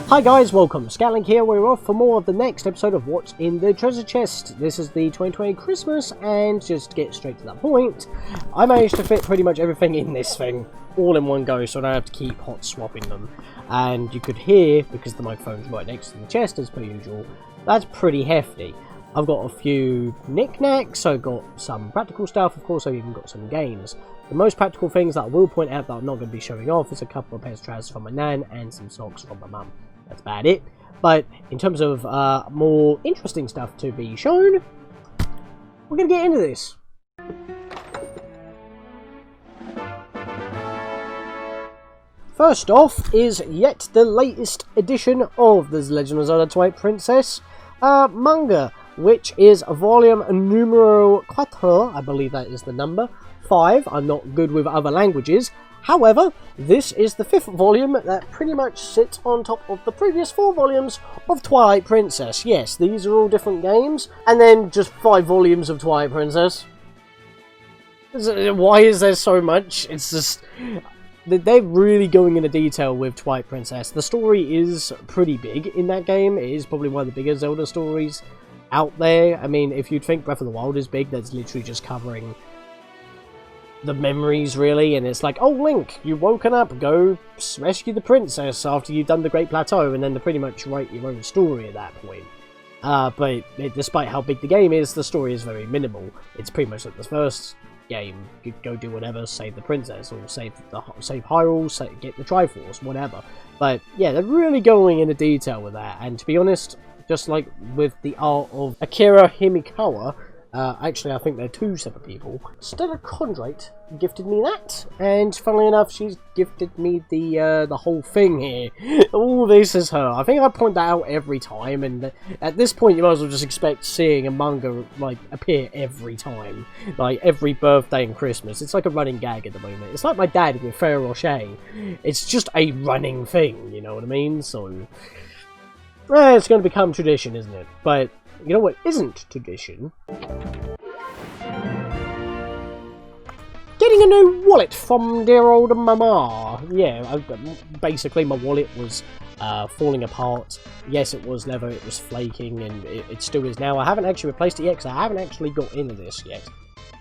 Hi guys, welcome. Scatlink here. We're off for more of the next episode of What's in the Treasure Chest. This is the 2020 Christmas, and just to get straight to that point, I managed to fit pretty much everything in this thing all in one go, so I don't have to keep hot swapping them. And you could hear, because the microphone's right next to the chest as per usual, that's pretty hefty. I've got a few knickknacks, I've got some practical stuff, of course I've even got some games. The most practical things that I will point out that I'm not going to be showing off is a couple of pairs of trousers from my nan and some socks from my mum. That's about it. But in terms of more interesting stuff to be shown, we're going to get into this. First off is yet the latest edition of the Legend of Zelda Twilight Princess manga, which is volume numero 4, I believe that is the number, 5. I'm not good with other languages. However, this is the 5th volume that pretty much sits on top of the previous 4 volumes of Twilight Princess. Yes, these are all different games, and then just 5 volumes of Twilight Princess. Why is there so much? It's just... they're really going into detail with Twilight Princess. The story is pretty big in that game. It is probably one of the bigger Zelda stories out there. I mean, if you'd think Breath of the Wild is big, that's literally just covering the memories, really, and it's like, oh, Link, you've woken up, go rescue the princess after you've done the Great Plateau, and then they pretty much write your own story at that point. But despite how big the game is, the story is very minimal. It's pretty much like the first game. You go do whatever, save the princess, or save Hyrule, get the Triforce, whatever. But yeah, they're really going into detail with that, and to be honest, just like with the art of Akira Himikawa, actually, I think they're 2 separate people. Stella Condrate gifted me that, and funnily enough, she's gifted me the whole thing here. All this is her. I think I point that out every time, and at this point, you might as well just expect seeing a manga like appear every time, like every birthday and Christmas. It's like a running gag at the moment. It's like my dad with Ferrero Rocher. It's just a running thing. You know what I mean? So, it's going to become tradition, isn't it? But you know what isn't tradition? Getting a new wallet from dear old mama. Yeah, basically my wallet was falling apart. Yes, it was leather, it was flaking, and it still is now. I haven't actually replaced it yet because I haven't actually got into this yet.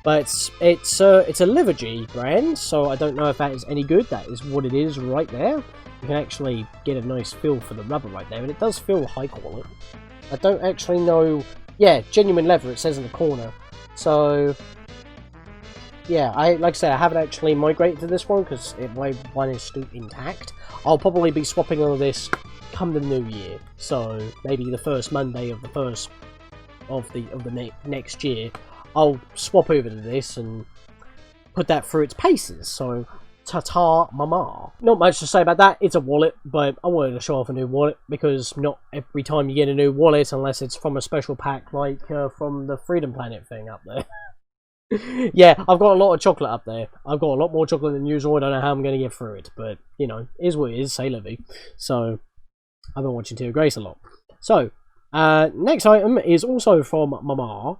But it's a Livergy brand, so I don't know if that is any good. That is what it is right there. You can actually get a nice feel for the rubber right there, and it does feel high quality. I don't actually know... yeah, genuine leather, it says in the corner. So, yeah, like I said, I haven't actually migrated to this one because my one is still intact. I'll probably be swapping all this come the new year. So, maybe the first Monday of the next year, I'll swap over to this and put that through its paces. So, ta-ta, mama. Not much to say about that. It's a wallet, but I wanted to show off a new wallet because not every time you get a new wallet, unless it's from a special pack like from the Freedom Planet thing up there. Yeah, I've got a lot of chocolate up there. I've got a lot more chocolate than usual. I don't know how I'm going to get through it, but, you know, it is what it is, say Livy. So, I've been watching Tear Grace a lot. So, next item is also from Mama.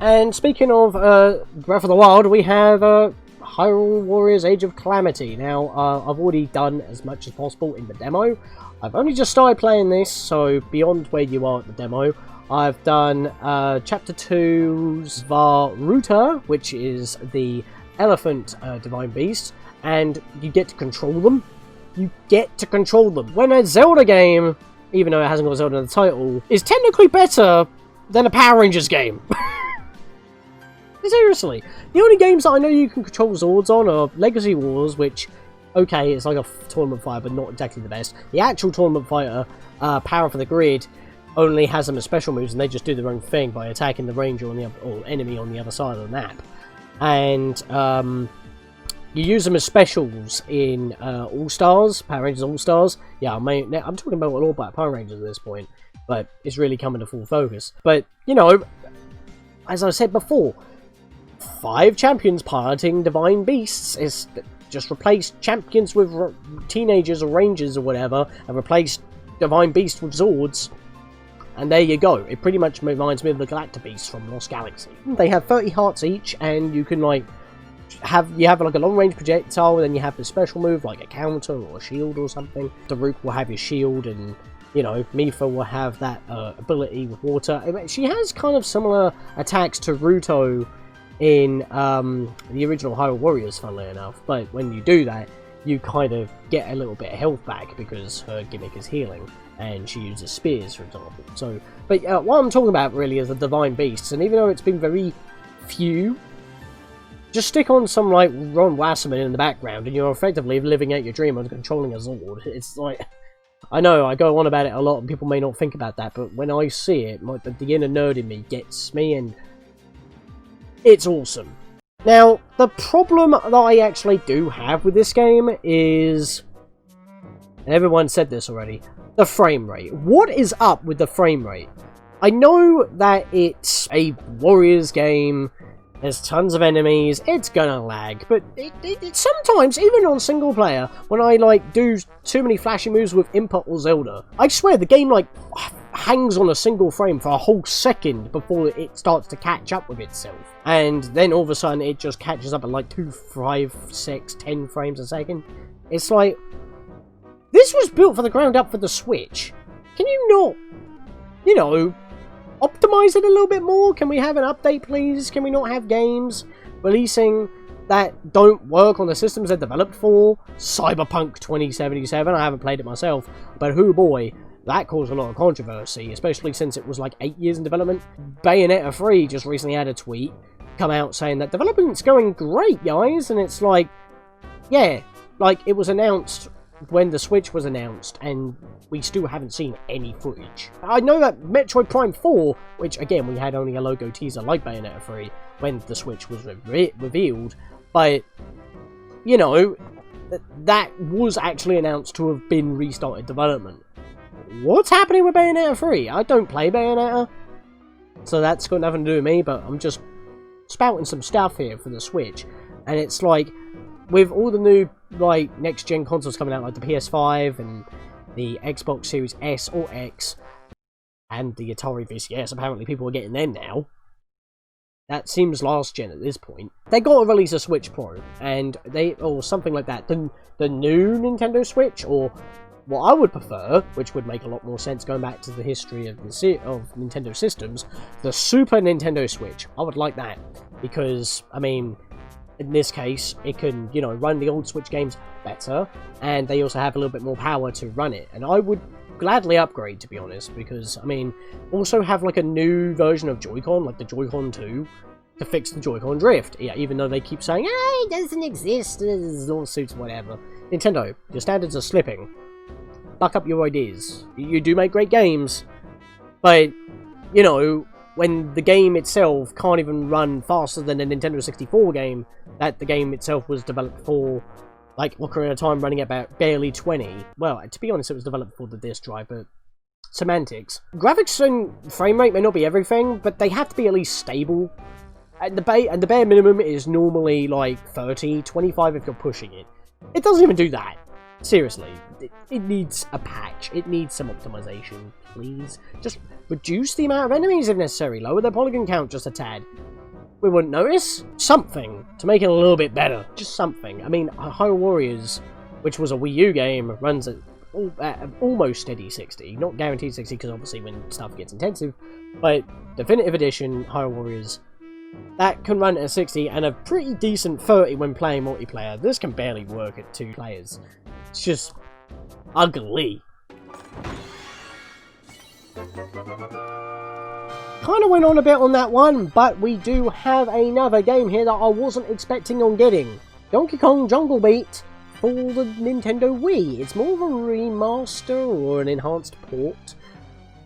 And speaking of Breath of the Wild, we have Hyrule Warriors Age of Calamity. Now, I've already done as much as possible in the demo. I've only just started playing this, so beyond where you are at the demo, I've done Chapter 2's Varuta, which is the Elephant Divine Beast, and you get to control them. You get to control them. When a Zelda game, even though it hasn't got Zelda in the title, is technically better than a Power Rangers game. Seriously, the only games that I know you can control Zords on are Legacy Wars, which, okay, it's like a tournament fighter, but not exactly the best. The actual tournament fighter, Power for the Grid, only has them as special moves, and they just do their own thing by attacking the ranger on the or enemy on the other side of the map. And you use them as specials in All-Stars, Power Rangers All-Stars. Yeah, I'm talking about all about Power Rangers at this point, but it's really coming to full focus. But, you know, as I said before, 5 champions piloting divine beasts is just replace champions with teenagers or rangers or whatever, and replace divine beasts with Zords. And there you go. It pretty much reminds me of the Galactabeasts from Lost Galaxy. They have 30 hearts each, and you can, like, have like a long-range projectile, and then you have the special move, like a counter or a shield or something. Daruk will have his shield, and, you know, Mipha will have that ability with water. I mean, she has kind of similar attacks to Ruto in the original Hyrule Warriors, funnily enough, but when you do that, you kind of get a little bit of health back because her gimmick is healing, and she uses spears, for example. So, but what I'm talking about really is the Divine Beasts, and even though it's been very few, just stick on some, like, Ron Wasserman in the background, and you're effectively living out your dream of controlling a Zord. It's like, I know, I go on about it a lot, and people may not think about that, but when I see it, the inner nerd in me gets me, and it's awesome. Now, the problem that I actually do have with this game is, and everyone said this already, the frame rate. What is up with the frame rate? I know that it's a Warriors game, there's tons of enemies, it's gonna lag, but it sometimes, even on single player, when I, like, do too many flashy moves with Impa or Zelda, I swear the game, like, hangs on a single frame for a whole second before it starts to catch up with itself. And then all of a sudden it just catches up at like 2, 5, 6, 10 frames a second. It's like, this was built for the ground up for the Switch. Can you not, you know, optimize it a little bit more? Can we have an update, please? Can we not have games releasing that don't work on the systems they're developed for? Cyberpunk 2077, I haven't played it myself, but hoo boy, that caused a lot of controversy, especially since it was like 8 years in development. Bayonetta 3 just recently had a tweet come out saying that development's going great, guys, and it's like, yeah, like, it was announced when the Switch was announced, and we still haven't seen any footage. I know that Metroid Prime 4, which, again, we had only a logo teaser like Bayonetta 3 when the Switch was revealed, but, you know, that was actually announced to have been restarted development. What's happening with Bayonetta 3? I don't play Bayonetta, so that's got nothing to do with me, but I'm just spouting some stuff here for the Switch. And it's like, with all the new, like, next-gen consoles coming out, like the PS5 and the Xbox Series S or X, and the Atari VCS, apparently people are getting them now. That seems last gen at this point. They got to release a Switch Pro, and or something like that. The new Nintendo Switch, or what I would prefer, which would make a lot more sense going back to the history of Nintendo systems, the Super Nintendo Switch. I would like that, because, I mean, in this case, it can, you know, run the old Switch games better, and they also have a little bit more power to run it. And I would gladly upgrade, to be honest, because, I mean, also have, like, a new version of Joy-Con, like the Joy-Con 2, to fix the Joy-Con drift. Yeah, even though they keep saying, hey, it doesn't exist, there's lawsuits, whatever. Nintendo, your standards are slipping. Buck up your ideas. You do make great games, but, you know, when the game itself can't even run faster than a Nintendo 64 game that the game itself was developed for, like, Ocarina of Time running at about barely 20. Well, to be honest, it was developed for the disk drive, but semantics. Graphics and frame rate may not be everything, but they have to be at least stable. And the bare minimum is normally, like, 30, 25 if you're pushing it. It doesn't even do that. Seriously, it needs a patch. It needs some optimization, please. Just reduce the amount of enemies if necessary. Lower the polygon count just a tad. We wouldn't notice. Something to make it a little bit better. Just something. I mean, Hyrule Warriors, which was a Wii U game, runs at almost steady 60. Not guaranteed 60, because obviously when stuff gets intensive. But Definitive Edition, Hyrule Warriors, that can run at 60 and a pretty decent 30 when playing multiplayer. This can barely work at 2 players. It's just ugly. Kind of went on a bit on that one, but we do have another game here that I wasn't expecting on getting. Donkey Kong Jungle Beat for the Nintendo Wii. It's more of a remaster or an enhanced port,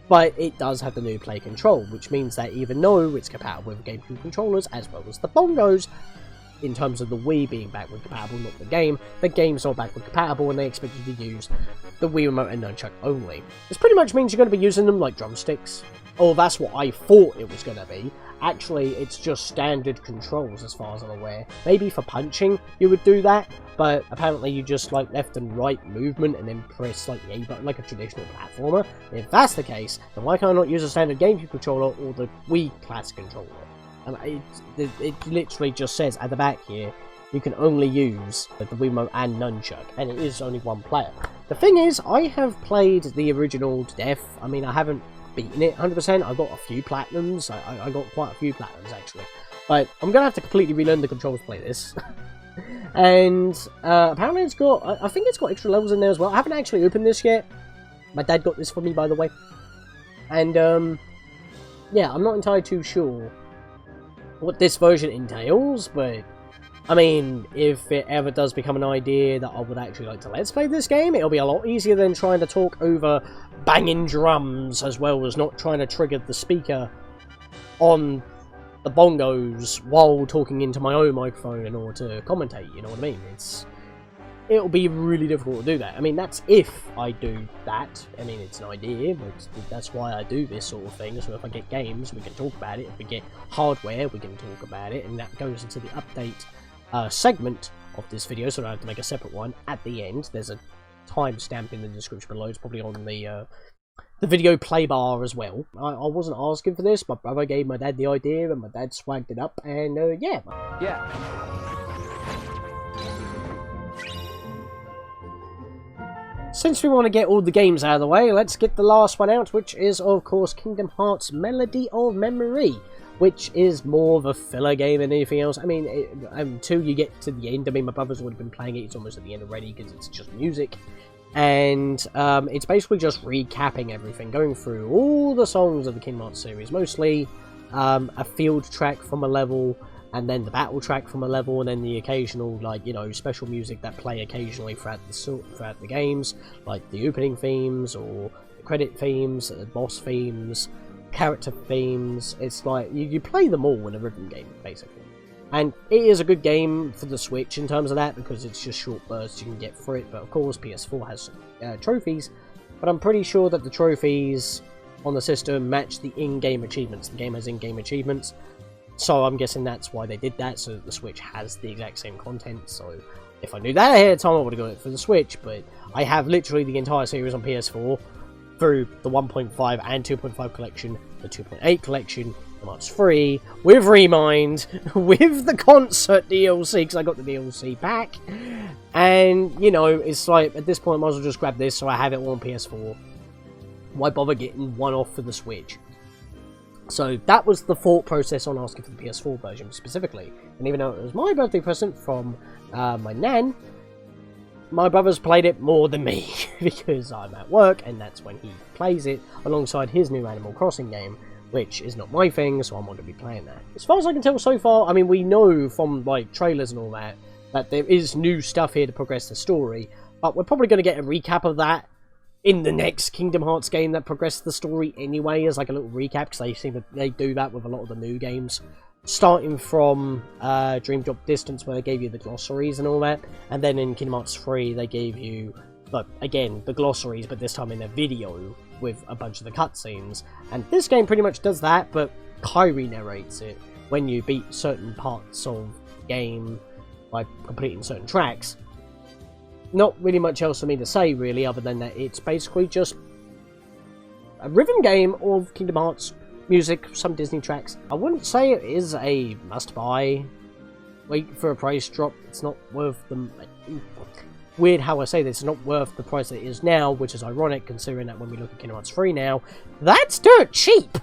but it does have the new Play Control, which means that even though it's compatible with GameCube controllers as well as the bongos, in terms of the Wii being backward compatible, not the game's not backward compatible, and they expect you to use the Wii Remote and Nunchuck only. This pretty much means you're going to be using them like drumsticks. Oh, that's what I thought it was going to be. actually it's just standard controls as far as I'm aware. Maybe for punching you would do that, but apparently you just like left and right movement and then press like the A button like a traditional platformer. If that's the case, then why can't I not use a standard GameCube controller or the Wii class controller? And it literally just says at the back here, you can only use the Wiimote and Nunchuck, and it is only one player. The thing is, I have played the original to death. I mean, I haven't beaten it 100%. I got a few platinums. I got quite a few platinums, actually. But I'm going to have to completely relearn the controls to play this. And apparently it's got, I think it's got extra levels in there as well. I haven't actually opened this yet. My dad got this for me, by the way. And, yeah, I'm not entirely too sure what this version entails, but I mean, if it ever does become an idea that I would actually like to let's play this game, it'll be a lot easier than trying to talk over banging drums, as well as not trying to trigger the speaker on the bongos while talking into my own microphone in order to commentate, you know what I mean? It'll be really difficult to do that. I mean, that's if I do that. I mean, it's an idea, but that's why I do this sort of thing. So if I get games, we can talk about it. If we get hardware, we can talk about it. And that goes into the update segment of this video, so I don't have to make a separate one at the end. There's a timestamp in the description below. It's probably on the video play bar as well. I wasn't asking for this. My brother gave my dad the idea, and my dad swagged it up, and yeah. Since we want to get all the games out of the way, let's get the last one out, which is, of course, Kingdom Hearts Melody of Memory, which is more of a filler game than anything else. I mean, until you get to the end, I mean, my brother's already been playing it, it's almost at the end already, because it's just music. And it's basically just recapping everything, going through all the songs of the Kingdom Hearts series, mostly a field track from a level, and then the battle track from a level, and then the occasional, like, you know, special music that play occasionally throughout the games, like the opening themes, or the credit themes, boss themes, character themes. It's like, you play them all in a rhythm game, basically. And it is a good game for the Switch in terms of that, because it's just short bursts, you can get through it, but of course PS4 has trophies, but I'm pretty sure that the trophies on the system match the in-game achievements. The game has in-game achievements, so I'm guessing that's why they did that, so that the Switch has the exact same content. So if I knew that ahead of time, I would have got it for the Switch, but I have literally the entire series on PS4 through the 1.5 and 2.5 collection, the 2.8 collection, the March 3, with Remind, with the concert DLC, because I got the DLC pack, and, you know, it's like, at this point, I might as well just grab this, so I have it all on PS4. Why bother getting one off for the Switch? So that was the thought process on asking for the PS4 version specifically. And even though it was my birthday present from my nan, my brother's played it more than me, because I'm at work, and that's when he plays it, alongside his new Animal Crossing game, which is not my thing, so I'm not going to be playing that. As far as I can tell so far, I mean, we know from, like, trailers and all that, that there is new stuff here to progress the story, but we're probably going to get a recap of that in the next Kingdom Hearts game that progressed the story anyway, as like a little recap, because they do that with a lot of the new games. Starting from Dream Drop Distance, where they gave you the glossaries and all that, and then in Kingdom Hearts 3 they gave you, like, again, the glossaries, but this time in a video with a bunch of the cutscenes. And this game pretty much does that, but Kairi narrates it when you beat certain parts of the game by completing certain tracks. Not really much else for me to say, really, other than that it's basically just a rhythm game of Kingdom Hearts music, some Disney tracks. I wouldn't say it is a must-buy. Wait for a price drop. It's not worth the... Weird how I say this, it's not worth the price that it is now, which is ironic, considering that when we look at Kingdom Hearts 3 now, that's dirt cheap!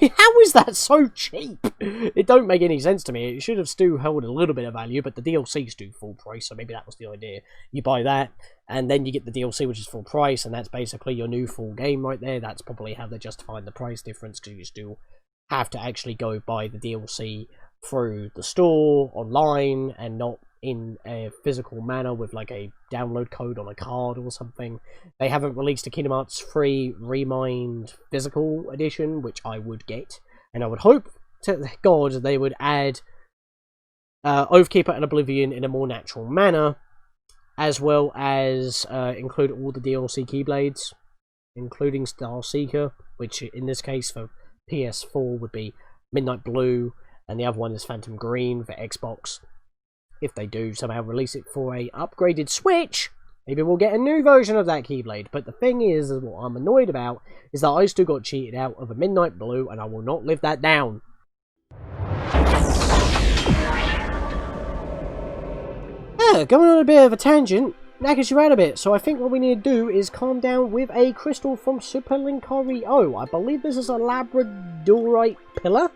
How is that so cheap? It don't make any sense to me. It should have still held a little bit of value, but the DLCs do full price, so maybe that was the idea. You buy that, and then you get the DLC, which is full price, and that's basically your new full game right there. That's probably how they're justifying the price difference, because you still have to actually go buy the DLC through the store, online, and not in a physical manner with like a download code on a card or something. They haven't released a Kingdom Hearts 3 Remind physical edition, which I would get, and I would hope to God they would add Oathkeeper and Oblivion in a more natural manner, as well as include all the DLC Keyblades, including Starseeker, which in this case for PS4 would be Midnight Blue, and the other one is Phantom Green for Xbox. If they do somehow release it for a upgraded Switch, maybe we'll get a new version of that Keyblade. But the thing is what I'm annoyed about is that I still got cheated out of a Midnight Blue, and I will not live that down. Yeah, going on a bit of a tangent, knackers you out a bit, so I think what we need to do is calm down with a crystal from Super Linkario. I believe this is a Labradorite pillar.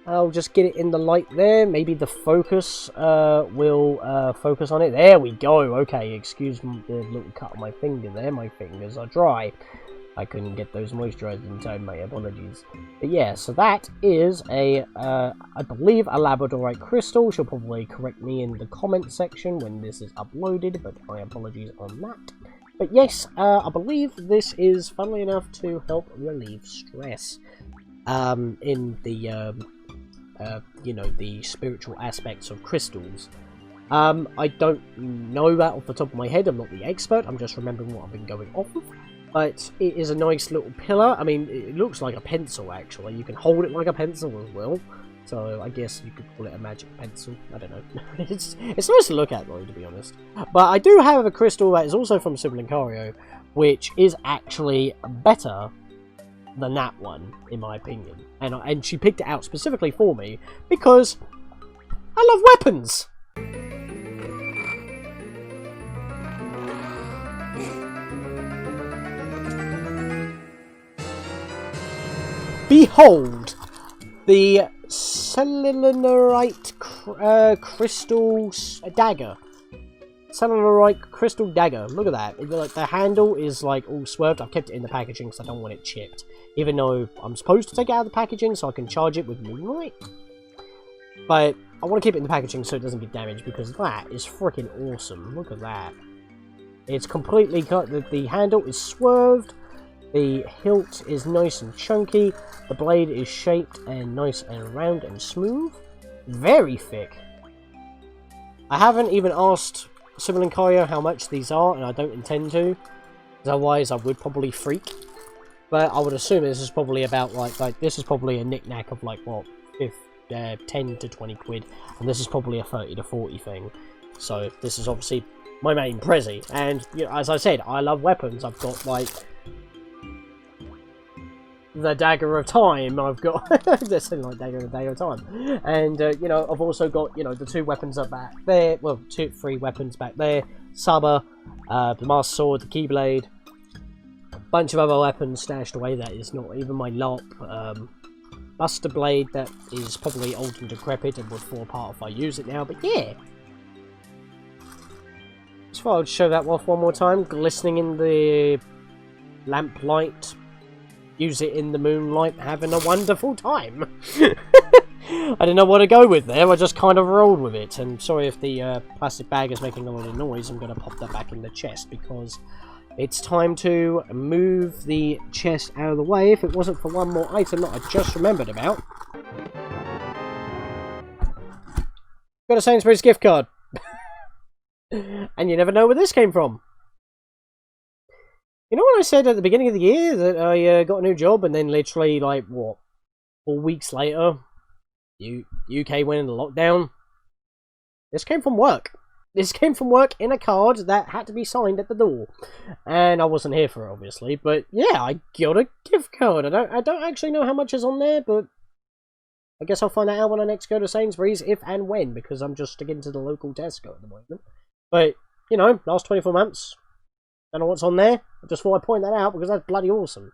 I'll just get it in the light there. Maybe the focus will focus on it. There we go. Okay, excuse me, the little cut on my finger there. My fingers are dry. I couldn't get those moisturized in time. My apologies. But yeah, so that is a, I believe, a Labradorite crystal. She'll probably correct me in the comment section when this is uploaded, but my apologies on that. But yes, I believe this is, funnily enough, to help relieve stress in the you know, the spiritual aspects of crystals. I don't know that off the top of my head. I'm not the expert. I'm just remembering what I've been going off of. But it is a nice little pillar. I mean, it looks like a pencil, actually. You can hold it like a pencil as well. So I guess you could call it a magic pencil. I don't know. It's nice to look at, though, to be honest. But I do have a crystal that is also from Super Linkario, which is actually better than that one, in my opinion. And she picked it out specifically for me because I love weapons. Behold the Selenite crystal dagger. Selenite crystal dagger. Look at that. Like, the handle is like all swerved. I've kept it in the packaging because I don't want it chipped. Even though I'm supposed to take it out of the packaging so I can charge it with moonlight. But I want to keep it in the packaging so it doesn't get damaged because that is freaking awesome. Look at that. It's completely cut. The handle is swerved. The hilt is nice and chunky. The blade is shaped and nice and round and smooth. Very thick. I haven't even asked Super Linkario how much these are, and I don't intend to. Otherwise, I would probably freak. But I would assume this is probably about, like this is probably a knick-knack of, like, what, 10 to 20 quid. And this is probably a 30 to 40 thing. So, this is obviously my main Prezi. And, you know, as I said, I love weapons. I've got, like, the Dagger of Time. I've got this thing like Dagger of Time, and you know, I've also got, you know, the two weapons up back there. Well, three weapons back there. Saber, the Master Sword, the Keyblade, a bunch of other weapons stashed away. That is not even my LOP. Buster Blade that is probably old and decrepit and would fall apart if I use it now. But yeah, so I'll show that off one more time. Glistening in the lamplight. Use it in the moonlight, having a wonderful time. I didn't know what to go with there, I just kind of rolled with it. And sorry if the plastic bag is making a lot of noise, I'm going to pop that back in the chest because it's time to move the chest out of the way if it wasn't for one more item that I just remembered about. Got a Sainsbury's gift card. And you never know where this came from. You know what I said at the beginning of the year? That I got a new job and then literally, like, what, 4 weeks later, UK went into lockdown? This came from work. This came from work in a card that had to be signed at the door. And I wasn't here for it, obviously. But, yeah, I got a gift card. I don't actually know how much is on there, but I guess I'll find that out when I next go to Sainsbury's, if and when, because I'm just sticking to the local Tesco at the moment. But, you know, last 24 months... Don't know what's on there. I just thought I'd point that out because that's bloody awesome.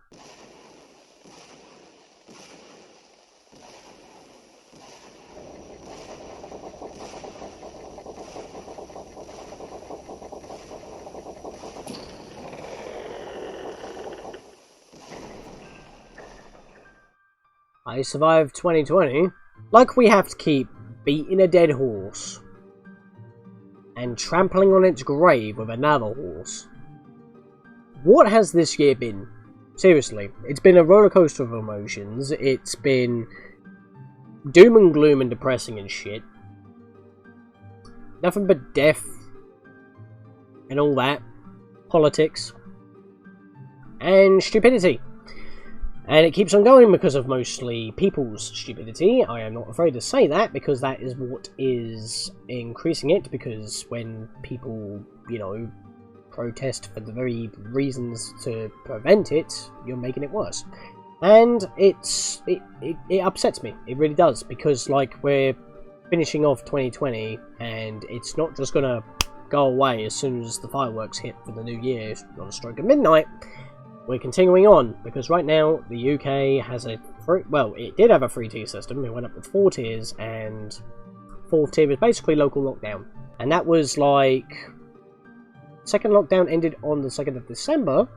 I survived 2020. Like we have to keep beating a dead horse and trampling on its grave with another horse. What has this year been? Seriously, it's been a roller coaster of emotions. It's been doom and gloom and depressing and shit. Nothing but death and all that. Politics and stupidity. And it keeps on going because of mostly people's stupidity. I am not afraid to say that, because that is what is increasing it, because when people, you know, protest for the very reasons to prevent it, you're making it worse. And it upsets me. It really does, because, like, we're finishing off 2020, and it's not just gonna go away as soon as the fireworks hit for the new year on a stroke of midnight. We're continuing on, because right now the UK has a it did have a 3-tier system. It went up with 4 tiers, and 4th tier was basically local lockdown. And that was like, second lockdown ended on the 2nd of December,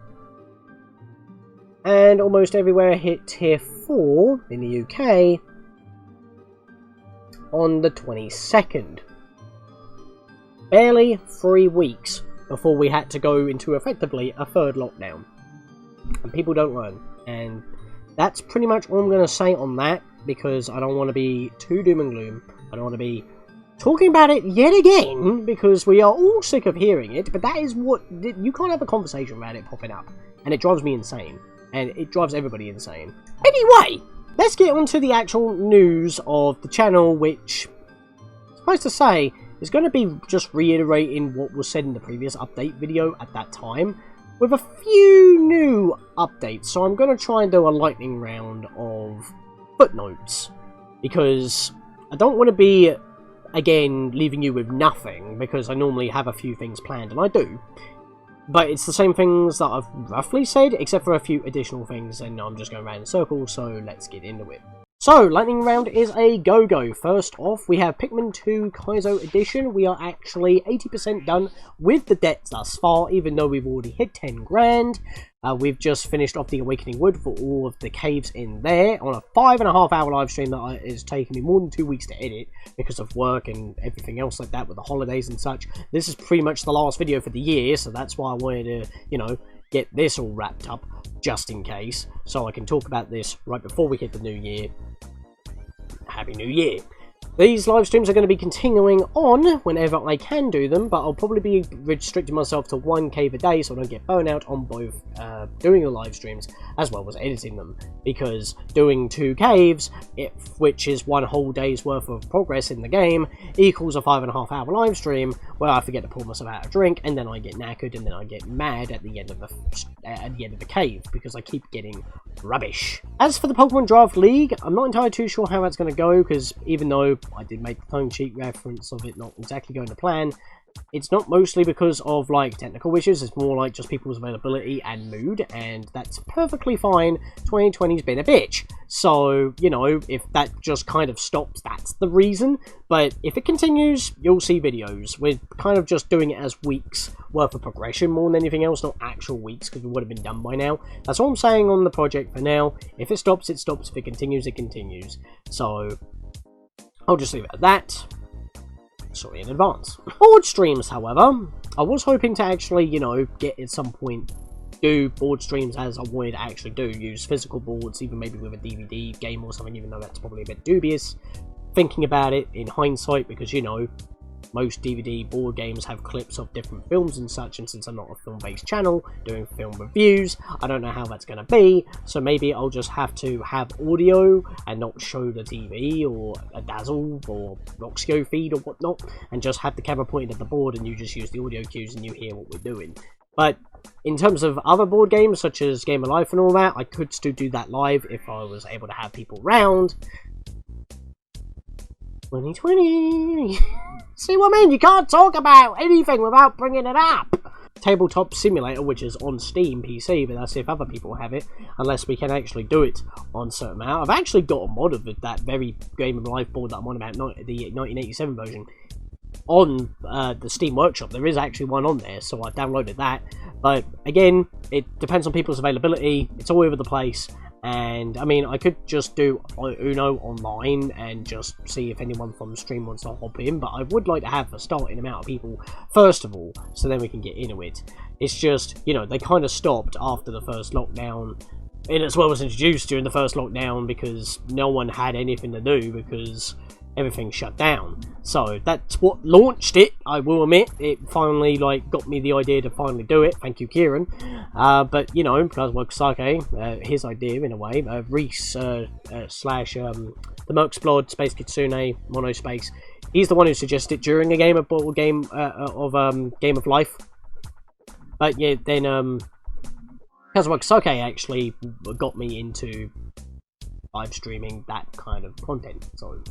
and almost everywhere hit tier 4 in the UK on the 22nd. Barely 3 weeks before we had to go into effectively a 3rd lockdown. And people don't learn, and that's pretty much all I'm going to say on that, because I don't want to be too doom and gloom. I don't want to be talking about it yet again, because we are all sick of hearing it, but that is what, you can't have a conversation about it popping up, and it drives me insane, and it drives everybody insane. Anyway, let's get on to the actual news of the channel, which, I'm supposed to say, is going to be just reiterating what was said in the previous update video at that time, with a few new updates. So I'm going to try and do a lightning round of footnotes, because I don't want to be, again, leaving you with nothing, because I normally have a few things planned, and I do. But it's the same things that I've roughly said, except for a few additional things, and I'm just going around in circles, so let's get into it. So, lightning round is a go-go. First off, we have Pikmin 2 Kaizo Edition. We are actually 80% done with the debt thus far, even though we've already hit 10 grand. We've just finished off the Awakening Wood for all of the caves in there on a 5.5 hour live stream that is taking me more than 2 weeks to edit because of work and everything else like that with the holidays and such. This is pretty much the last video for the year, so that's why I wanted to, you know, get this all wrapped up just in case, so I can talk about this right before we hit the new year. Happy New Year! These live streams are going to be continuing on whenever I can do them, but I'll probably be restricting myself to 1 cave a day so I don't get burnout on both doing the live streams as well as editing them, because doing 2 caves, which is 1 whole day's worth of progress in the game, equals a 5.5 hour live stream where I forget to pour myself out a drink, and then I get knackered, and then I get mad at the end of the cave because I keep getting rubbish. As for the Pokemon Draft League, I'm not entirely too sure how that's going to go, because even though I did make the tongue cheek reference of it not exactly going to plan, it's not mostly because of, like, technical issues. It's more like just people's availability and mood, and that's perfectly fine. 2020's been a bitch, so, you know, if that just kind of stops, that's the reason. But if it continues, you'll see videos. We're kind of just doing it as weeks worth of progression more than anything else, not actual weeks, because we would have been done by now. That's all I'm saying on the project for now. If it stops, it stops. If it continues, it continues. So I'll just leave it at that. Sorry in advance. Board streams, however, I was hoping to actually, you know, get at some point do board streams as I wanted to actually do. Use physical boards, even maybe with a DVD game or something, even though that's probably a bit dubious. Thinking about it in hindsight, because, you know, most DVD board games have clips of different films and such, and since I'm not a film-based channel doing film reviews, I don't know how that's going to be, so maybe I'll just have to have audio and not show the TV or a Dazzle or Roxio feed or whatnot, and just have the camera pointed at the board and you just use the audio cues and you hear what we're doing. But in terms of other board games, such as Game of Life and all that, I could still do that live if I was able to have people round. 2020. See what I mean? You can't talk about anything without bringing it up. Tabletop Simulator, which is on Steam PC, but that's if other people have it, unless we can actually do it on certain amount. I've actually got a mod of it, that very Game of Life board that I'm on about, the 1987 version, on the Steam Workshop. There is actually one on there, so I downloaded that. But again, it depends on people's availability. It's all over the place. And, I mean, I could just do Uno online and just see if anyone from the stream wants to hop in, but I would like to have a starting amount of people, first of all, so then we can get into it. It's just, you know, they kind of stopped after the first lockdown, and as well was introduced during the first lockdown, because no one had anything to do, because everything shut down. So that's what launched it, I will admit. It finally, like, got me the idea to finally do it. Thank you, Kieran. But, you know, because Wakasake, his idea, in a way, Reese, slash, the Merksplod, Space Kitsune, Monospace, he's the one who suggested it during a game of Game of Life. But, yeah, then, Wakasake actually got me into live streaming that kind of content. So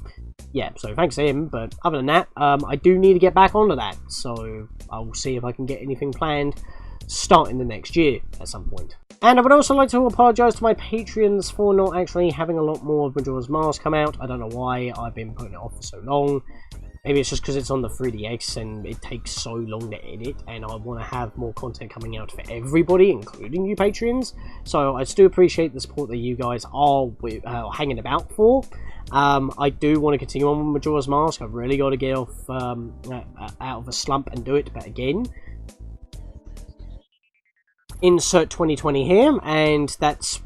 yeah, so thanks to him. But other than that, I do need to get back onto that, so I'll see if I can get anything planned starting the next year at some point. And I would also like to apologise to my Patreons for not actually having a lot more of Majora's Mask come out. I don't know why I've been putting it off for so long. Maybe it's just because it's on the 3DX and it takes so long to edit, and I want to have more content coming out for everybody, including you Patreons. So I still appreciate the support that you guys are hanging about for. I do want to continue on with Majora's Mask. I've really got to get off out of a slump and do it, but again, insert 2020 here, and that's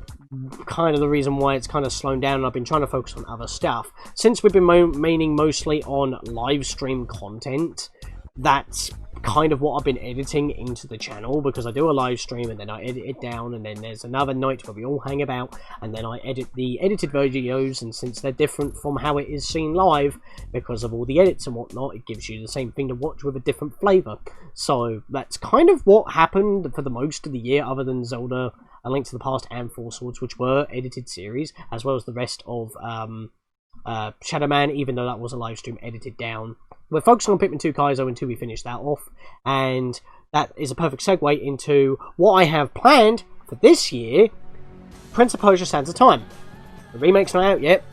kind of the reason why it's kind of slowed down, and I've been trying to focus on other stuff. Since we've been maining mostly on live stream content, that's kind of what I've been editing into the channel, because I do a live stream and then I edit it down, and then there's another night where we all hang about and then I edit the edited videos, and since they're different from how it is seen live because of all the edits and whatnot, it gives you the same thing to watch with a different flavour. So that's kind of what happened for the most of the year, other than Zelda A Link to the Past and Four Swords, which were edited series, as well as the rest of Shadow Man, even though that was a live stream edited down. We're focusing on Pikmin 2 Kaizo until we finish that off, and that is a perfect segue into what I have planned for this year: Prince of Persia: Sands of Time. The remake's not out yet.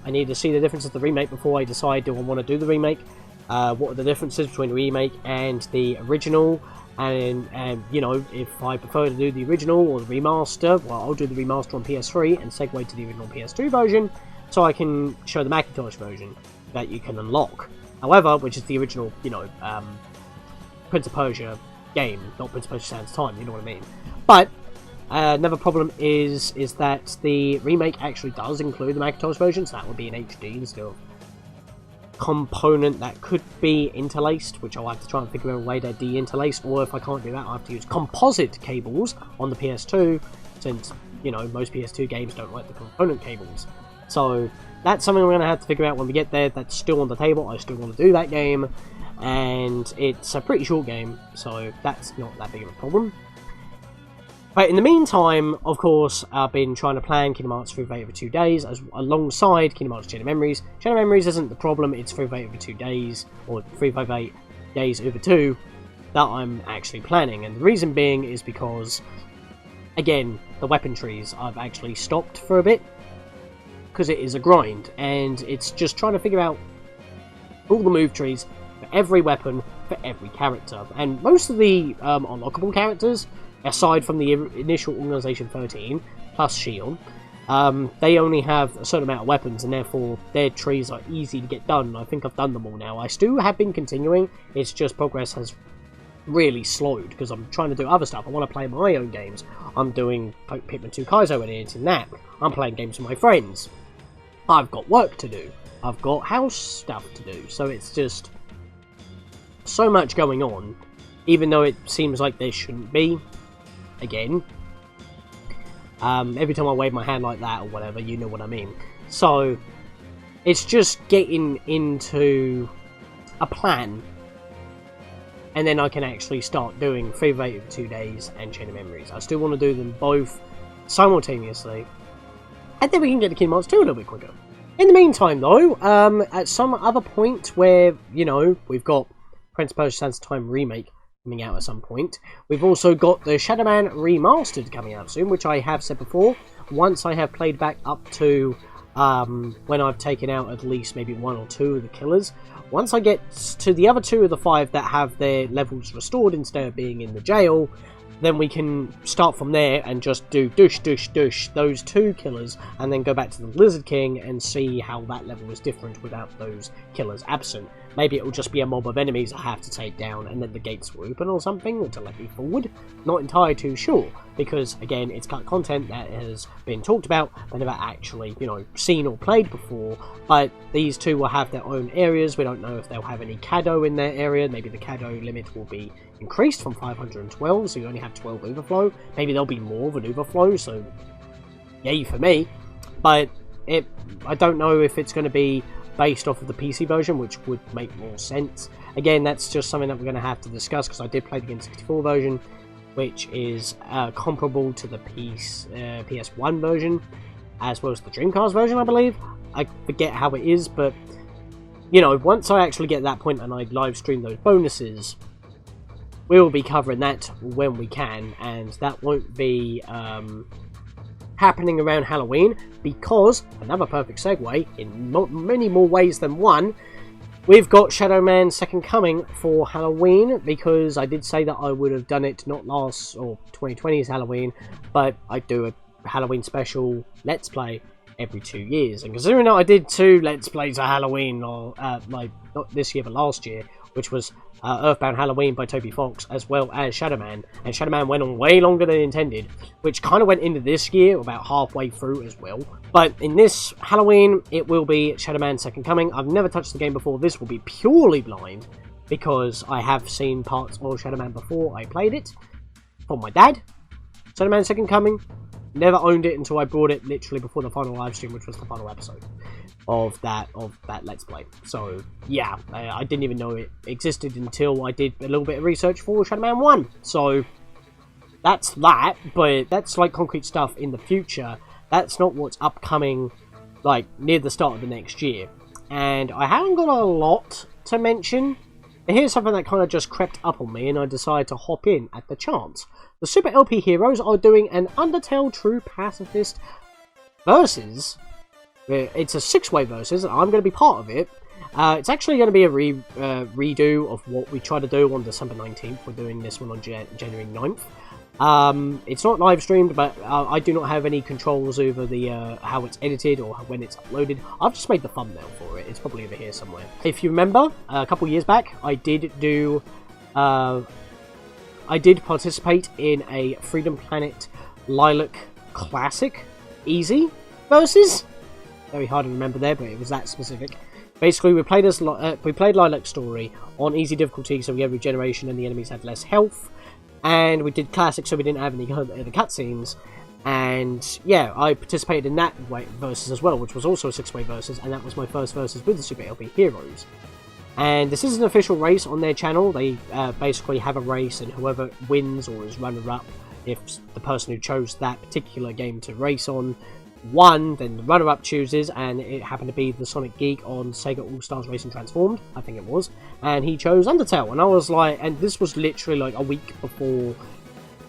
I need to see the difference of the remake before I decide, do I want to do the remake? What are the differences between the remake and the original? And you know, if I prefer to do the original or the remaster, well, I'll do the remaster on PS3 and segue to the original PS2 version, so I can show the Macintosh version that you can unlock. However, which is the original, you know, Prince of Persia game, not Prince of Persia: Sands of Time, you know what I mean. But another problem is that the remake actually does include the Macintosh version, so that would be in HD instead of component that could be interlaced, which I'll have to try and figure out a way to de-interlace, or if I can't do that, I have to use composite cables on the PS2, since, you know, most PS2 games don't like the component cables. So that's something we're going to have to figure out when we get there. That's still on the table. I still want to do that game, and it's a pretty short game, so that's not that big of a problem. But in the meantime, of course, I've been trying to plan Kingdom Hearts 3 over 2 days, alongside Kingdom Hearts Chain of Memories. Chain of Memories isn't the problem, it's 3 over 2 days, or 358 days over 2, that I'm actually planning. And the reason being is because, again, the weapon trees I've actually stopped for a bit, because it is a grind, and it's just trying to figure out all the move trees for every weapon, for every character. And most of the unlockable characters, aside from the initial Organization 13, plus Shion, they only have a certain amount of weapons, and therefore their trees are easy to get done. I think I've done them all now. I still have been continuing, it's just progress has really slowed, because I'm trying to do other stuff. I want to play my own games. I'm doing Pikmin 2 Kaizo and editing that. I'm playing games with my friends. I've got work to do. I've got house stuff to do. So it's just so much going on, even though it seems like there shouldn't be. Again, every time I wave my hand like that or whatever, you know what I mean. So it's just getting into a plan, and then I can actually start doing 3 over 2 days and Chain of Memories. I still want to do them both simultaneously, and then we can get to Kingdom Hearts 2 a little bit quicker. In the meantime, though, at some other point where, you know, we've got Prince of Persia: Sands of Time remake coming out at some point, we've also got the Shadow Man Remastered coming out soon, which I have said before, once I have played back up to when I've taken out at least maybe 1 or 2 of the killers. Once I get to the other 2 of the 5 that have their levels restored instead of being in the jail, then we can start from there and just do those 2 killers, and then go back to the Lizard King and see how that level is different without those killers absent. Maybe it will just be a mob of enemies I have to take down, and then the gates will open or something to let me forward. Not entirely too sure, because again, it's got content that has been talked about, but never actually, you know, seen or played before. But these two will have their own areas. We don't know if they'll have any Caddo in their area. Maybe the Caddo limit will be increased from 512, so you only have 12 overflow. Maybe there'll be more of an overflow, so yay for me. But I don't know if it's going to be based off of the PC version, which would make more sense. Again, that's just something that we're going to have to discuss, because I did play the N64 version, which is comparable to the PS1 version, as well as the Dreamcast version, I believe. I forget how it is, but, you know, once I actually get to that point and I live stream those bonuses, we'll be covering that when we can, and that won't be happening around Halloween, because, another perfect segue, in many more ways than one, we've got Shadow Man Second Coming for Halloween, because I did say that I would have done it not last, or 2020's Halloween, but I do a Halloween special Let's Play every 2 years, and considering that I did 2 Let's Plays for Halloween, or like, not this year but last year, which was Earthbound Halloween by Toby Fox, as well as Shadow Man, and Shadow Man went on way longer than intended, which kind of went into this year, about halfway through as well. But in this Halloween, it will be Shadow Man Second Coming. I've never touched the game before. This will be purely blind, because I have seen parts of Shadow Man before I played it, from my dad. Shadow Man Second Coming, never owned it until I bought it literally before the final live stream, which was the final episode of that Let's Play. So yeah, I didn't even know it existed until I did a little bit of research for Shadow Man 1. So that's that, but that's like concrete stuff in the future. That's not what's upcoming, like, near the start of the next year. And I haven't got a lot to mention. Here's something that kind of just crept up on me, and I decided to hop in at the chance. The Super LP Heroes are doing an Undertale True Pacifist versus. It's a 6-way versus, and I'm going to be part of it. It's actually going to be a redo of what we tried to do on December 19th. We're doing this one on January 9th. It's not live streamed, but I do not have any controls over the how it's edited or when it's uploaded. I've just made the thumbnail for it. It's probably over here somewhere. If you remember, a couple years back, I did participate in a Freedom Planet Lilac Classic Easy versus. Very hard to remember there, but it was that specific. Basically, we played Lilac's story on easy difficulty, so we had regeneration and the enemies had less health. And we did classic, so we didn't have any of the cutscenes. And yeah, I participated in that versus as well, which was also a 6-way versus, and that was my first versus with the Super LP Heroes. And this is an official race on their channel. They basically have a race, and whoever wins or is runner-up, if the person who chose that particular game to race on won, then the runner-up chooses, and it happened to be the Sonic Geek on Sega All-Stars Racing Transformed, I think it was, and he chose Undertale, and I was like, and this was literally like a week before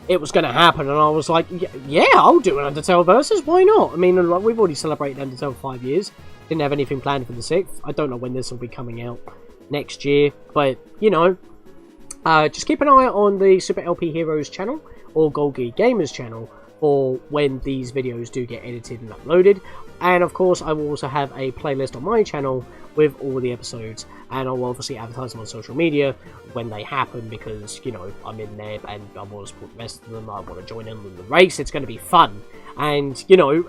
it was going to happen, and I was like, yeah, I'll do an Undertale versus, why not? I mean, we've already celebrated Undertale for 5 years, didn't have anything planned for the 6th, I don't know when this will be coming out next year, but, you know, just keep an eye on the Super LP Heroes channel, or Gold Gear Gamers channel, for when these videos do get edited and uploaded. And of course, I will also have a playlist on my channel with all the episodes, and I'll obviously advertise them on social media when they happen, because, you know, I'm in there and I want to support the rest of them. I want to join in the race. It's going to be fun. And, you know,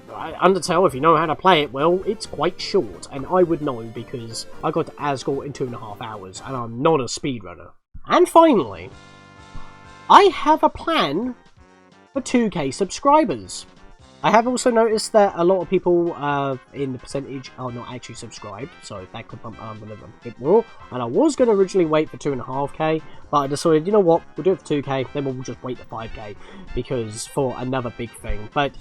Undertale, if you know how to play it well, it's quite short, and I would know because I got to Asgore in 2.5 hours, and I'm not a speedrunner. And finally, I have a plan for 2k subscribers. I have also noticed that a lot of people in the percentage are not actually subscribed, so that could bump a bit more. And I was going to originally wait for 2.5k, but I decided, you know what, we'll do it for 2k, then we'll just wait for 5k, because for another big thing. But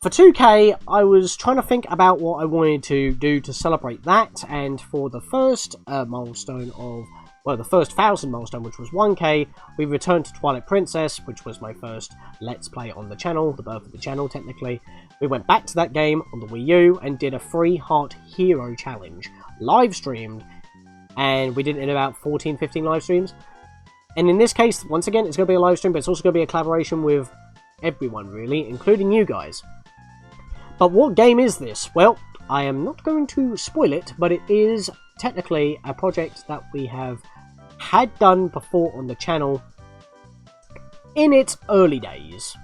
for 2k, I was trying to think about what I wanted to do to celebrate that, and for the first milestone of, well, the first 1,000 milestone, which was 1k, we returned to Twilight Princess, which was my first Let's Play on the channel, the birth of the channel, technically. We went back to that game on the Wii U and did a free Heart Hero Challenge, live streamed, and we did it in about 14-15 live streams. And in this case, once again, it's going to be a live stream, but it's also going to be a collaboration with everyone, really, including you guys. But what game is this? Well, I am not going to spoil it, but it is technically a project that we have had done before on the channel in its early days.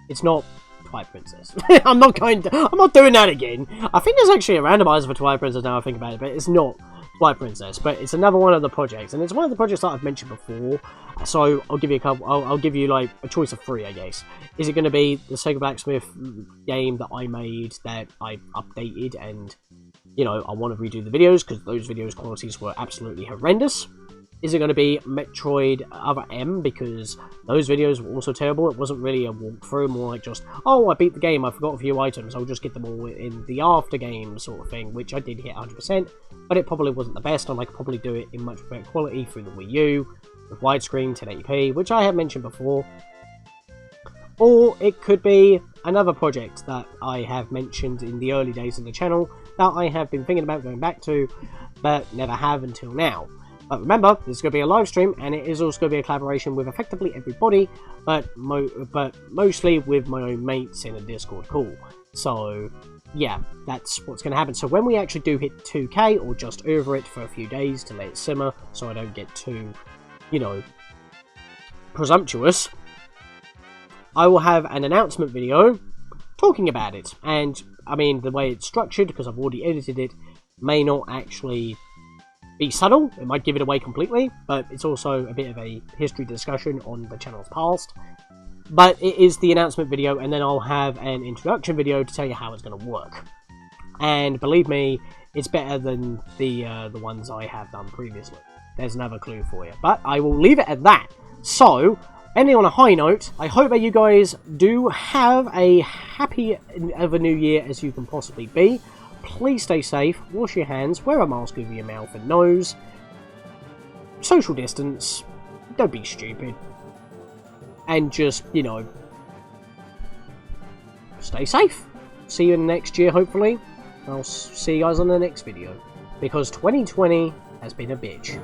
It's not Twilight Princess. I'm not doing that again. I think there's actually a randomizer for Twilight Princess now I think about it, but it's not Twilight Princess. But it's another one of the projects, and it's one of the projects that I've mentioned before. So I'll give you a couple. I'll give you like a choice of 3, I guess. Is it going to be the Sega Blacksmith game that I made that I updated, and you know I want to redo the videos because those videos qualities were absolutely horrendous? Is it going to be Metroid Other M, because those videos were also terrible? It wasn't really a walkthrough, more like just, oh, I beat the game, I forgot a few items, I'll just get them all in the after game sort of thing, which I did hit 100%, but it probably wasn't the best, and I could probably do it in much better quality through the Wii U, with widescreen, 1080p, which I have mentioned before. Or it could be another project that I have mentioned in the early days of the channel, that I have been thinking about going back to, but never have until now. But remember, this is going to be a live stream, and it is also going to be a collaboration with effectively everybody, but mostly with my own mates in a Discord call. So, yeah, that's what's going to happen. So when we actually do hit 2K, or just over it for a few days to let it simmer, so I don't get too, you know, presumptuous, I will have an announcement video talking about it. And, I mean, the way it's structured, because I've already edited it, may not actually be subtle. It might give it away completely, but it's also a bit of a history discussion on the channel's past. But it is the announcement video, and then I'll have an introduction video to tell you how it's going to work. And believe me, it's better than the ones I have done previously. There's another clue for you. But I will leave it at that. So, ending on a high note, I hope that you guys do have a happy of a new year as you can possibly be. Please stay safe, wash your hands, wear a mask over your mouth and nose, social distance, don't be stupid, and just, you know, stay safe. See you in the next year, hopefully. I'll see you guys on the next video, because 2020 has been a bitch.